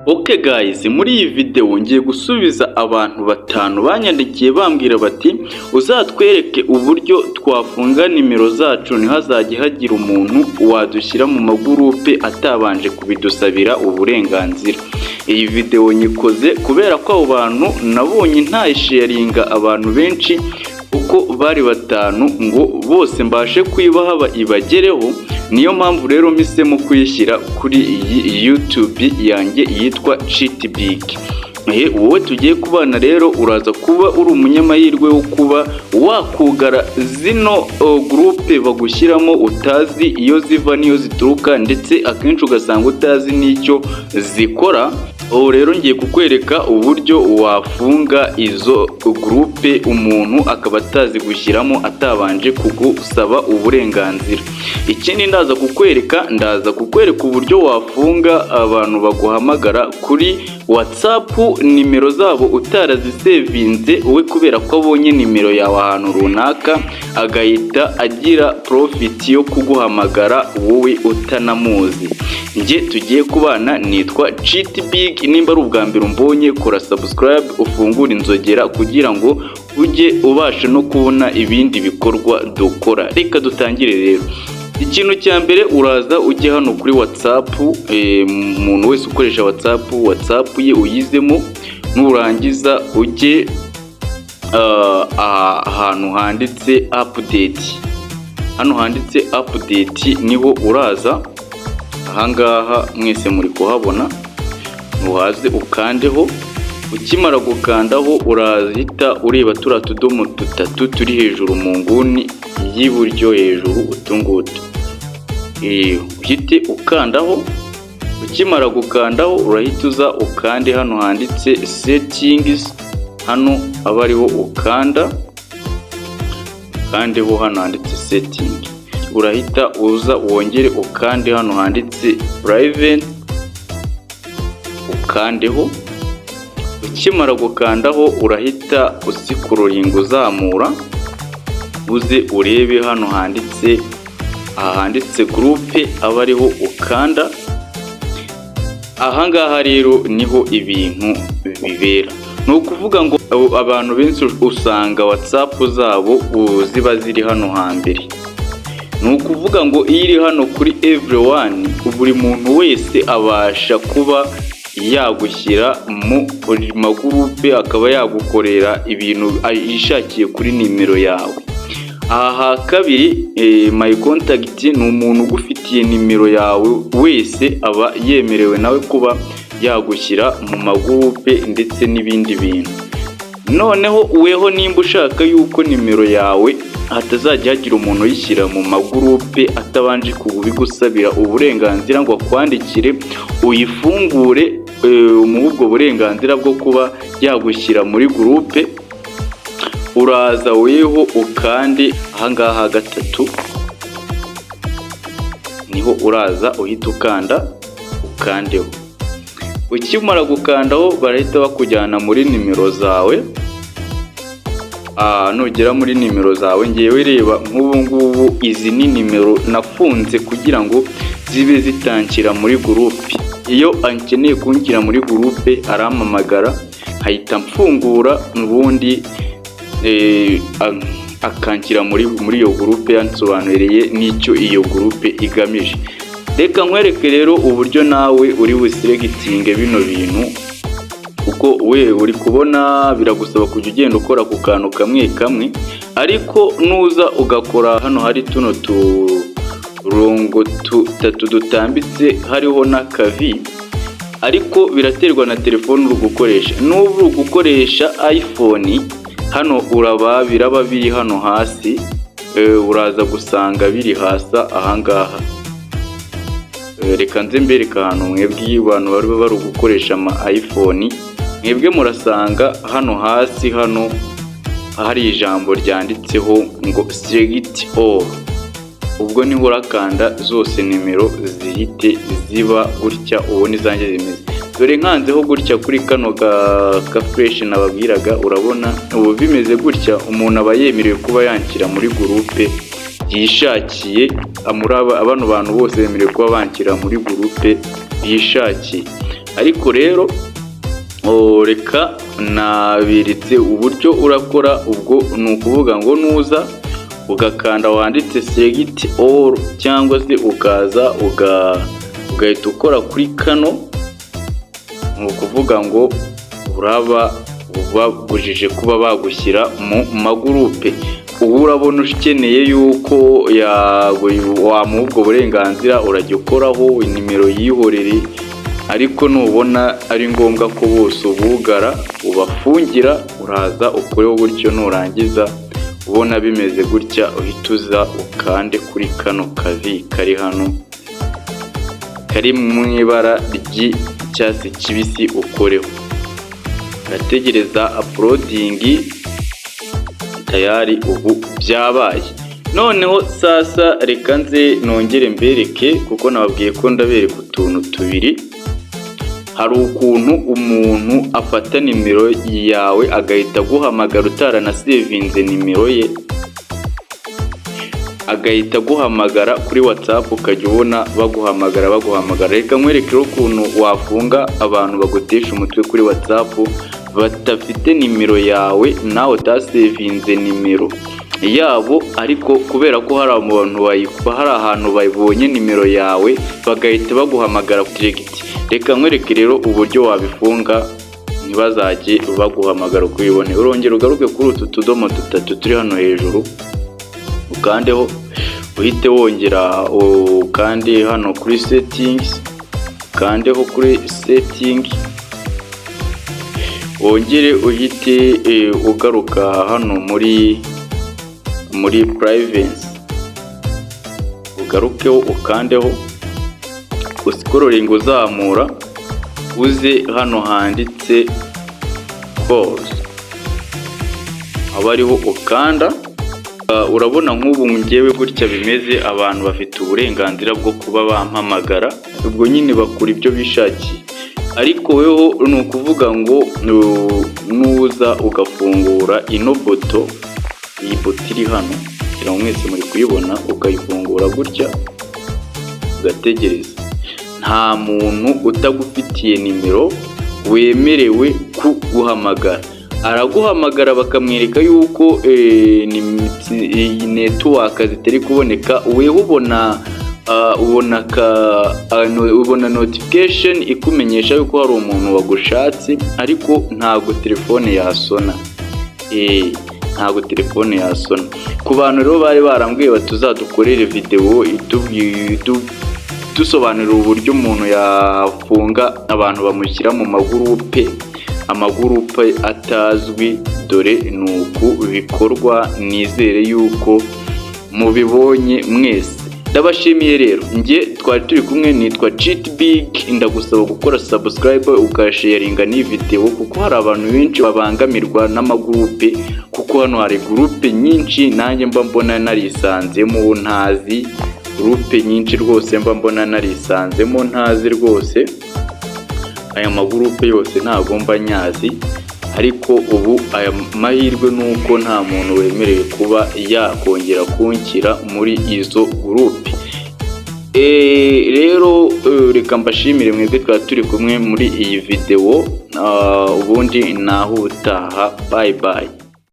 Okay guys, muri iyi video ngiye gusubiza abantu batanu banyandikiye bambwira bati uzatwereke uburyo twafunga nimero zacu ntihazajye hagira umuntu wadushyira mu magurupe atabanje kubidusabira uburenganzira. Iyi video nyikoze kubera ko abo bantu nabonye ntayisharinga abantu benshi uko bari batanu ngo bose mbashe kwibaha ibagereho. Niyo mpamvu rero mpisemo kuyishyira kuri iyi YouTube yanjye yitwa Cheatbig. Wowe tugiye kubana rero uraza kuba uri umunyamahirwe wo kuba wakugara zino groupe bagushyiramo utazi iyo ziva niyo zituruka, ndetse akenshi ugasanga utazi n'icyo zikora. Rero ngiye kukwereka uburyo wafunga izo groupe umuntu akaba atazi gushyiramo atabanje kugusaba uburenganzira. Ikindi ndaza kukwereka uburyo wafunga abantu baguhamagara kuri WhatsApp nimero zabo utarazisevinze we kubera ko abonye nimero yawe ahantu runaka agahita agira profit yo kuguhamagara wowe utanamuzi. Nje tugiye kubana nitwa Cheatbig. Nimba ari ubwa mbere umbonye kora subscribe ufungura inzogera kugira ngo ujye ubasha no kubona ibindi bikorwa dukora. Reka dutangire rero. Ikintu cya mbere uraza ujye hano kuri WhatsApp, umuntu wese ukoresha WhatsApp ye uyizemo, nurangiza ujye ahantu handitse update. Hano handitse update niho uraza, ahangaha mwese muri kuhabona, nuhaze ukandeho. Ukimara gukandaho urahita ureba turiya tudomo dutatu turi hejuru mu nguni y'iburyo hejuru utungutu. Uhite ukandaho. Ukimara gukandaho urahita uza ukande hano handitse settings, hano aba ariho ukanda, kandeho hano handitse setting. Urahita uza wongere ukande hano handitse private, ukandeho. Ukimara gukandaho urahita usikuroringa uzamura, uze urebe hano handitse groupe aba ariho ukanda. Ahangaha rero niho ibintu bibera. Ni ukuvuga ngo abantu benshi usanga WhatsApp zabo ziba ziri hano hambere. Ni ukuvuga ngo iyo iri hano kuri everyone, buri muntu wese abasha kuba yagushyira mu magurupe akaba yagukorera ibintu yishakiye kuri nimero yawe. Aha kabiri my contact ni umuntu ugufitiye nimero yawe wese aba yemerewe nawe kuba yagushyira mu magurupe ndetse n'ibindi bintu. Noneho weho nimba ushaka yuko nimero yawe hatazajya hagira umuntu uyishyira mu magurupe atabanje kubigusabira uburenganzira ngo akwandikire uyifungure, umuha ubwo burenganzira bwo kuba yagushyira muri gurupe, uraza weho ukande ahangaha gatatu, niho uraza uhita ukandeho. Ukimara gukandaho barahita bakujyana muri nimero zawe. Nugera muri nimero zawe, ngewe reba nk'ubu ngubu izi ni nimero nafunze kugira ngo zibe zitankira muri gurupe. Iyo ankeneye kunshyira muri gurupe arampamagara nkahita mfungura, ubundi akanshyira muri iyo gurupe yansobanuriye n'icyo iyo gurupe igamije. Reka nkwereke rero uburyo nawe uri buselectinge bino bintu, kuko we uri kubona biragusaba kujya ugenda ukora ku kantu kamwe kamwe, ariko nuza ugakora hano hari tuno turongo tutatu dutambitse hariho n'akavi, ariko biraterwa na telefone uri gukoresha. N'ubu uri gukoresha iPhone, hano biraba biri hano hasi, uraza gusanga biri hasi ahangaha. Reka nze mbereka ahantu mwebwe abantu bari gukoresha ama iPhone, mwebwe murasanga hano hasi, hano hari ijambo ryanditseho ngo select all. Ubwo niho urakanda zose nimero zihite ziba gutya, ubu nizanjye zimeze. Dore nkanzeho gutya kuri kano ka fresh nababwiraga, urabona ubu bimeze gutya. Umuntu aba yemerewe kuba yanshyira muri gurupe yishakiye. Abantu bose bemerewe kuba banshyira muri gurupe yishakiye. ariko rero reka nabiritse uburyo urakora. Ubwo ni ukuvuga ngo nuza ugakanda wanditse select all cyangwa se ukaza ugahita ukora kuri kano, ni ukuvuga ngo uraba babujije kuba bagushyira mu magurupe. Ubu urabona ukeneye yuko wamuha ubwo burenganzira urajya ukoraho nimero yihorere, ariko nubona ari ngombwa ko bose ubugara ubafungira uraza ukoreho gutyo, nurangiza ubona bimeze gutya uhita uza ukande kuri kano kavi kari hano kari mu ibara ry'icyatsi kibisi ukoreho, urategereza uploading. Tayari ubu byabaye. Noneho sasa reka nze nongere mbereke, kuko nababwiye ko ndabereka utuntu tubiri. Hari ukuntu umuntu afata nimero yawe agahita guhamagara utaranasevinze nimero ye, agahita guhamagara kuri WhatsApp ukajya ubona baguhamagara. Reka nkwerekeho ukuntu wafunga abantu bagutesha umutwe kuri WhatsApp batafite nimero yawe nawe utasevinze nimero yabo, ariko kubera ko hari ahantu bayibonye nimero yawe bagahita baguhamagara direct. Reka nkwereke rero uburyo wabifunga ntibazajye baguhamagara uko ubibone. Urongera ugaruke kuri utu tudomo dutatu turi hano hejuru, ukandeho uhite wongera ukande hano kuri settings, ukandeho kuri setting, wongere uhite ugaruka hano muri privacy, ugarukeho ukandeho usikororinga uzamura uze hano handitse calls, aba ariho ukanda. Urabona nk'ubu ngewe gutya bimeze, abantu bafite uburenganzira bwo kuba bampamagara, ubwo nyine bakora ibyo bishakiye. Ariko weho ni ukuvuga ngo nuza ugafungura ino boto, iyi boto iri hano kugira ngo mwese muri kuyibona, ukayifungura gutya ugategereza. Nta muntu utagufitiye nimero wemerewe kuguhamagara. Araguhamagara bakamwereka yuko network zitari kuboneka, weho ubona notification ikumenyesha yuko hari umuntu wagushatse, ariko ntago telefone yasona. Ntago telefone yasona. Ku bantu rero bari barambwiye batuzadukorere video dusobanurira uburyo umuntu yafunga abantu bamushyira mu amagurupe atazwi, dore nuko bikorwa. Nizere yuko mubibonye mwese. Ndabashimiye rero, twari turi kumwe, nitwa Cheat Big. Ndagusaba gukora subscribe ugasharinga n'iyi video, kuko hari abantu benshi babangamirwa n'amagurupe, kuko hano hari gurupe nyinshi nanjye mba mbona narisanzemo ntazi. Gurupe nyinshi rwose mba mbona narisanzemo ntazi rwose. Aya magurupe yose ntabwo mba nyazi, ariko ubu aya mahirwe nuko nta muntu wemerewe kuba yakongera kunshyira muri izo gurupe. Rero reka mbashimire mwebwe twari turi kumwe muri iyi video, ubundi naho utaha. Bye bye.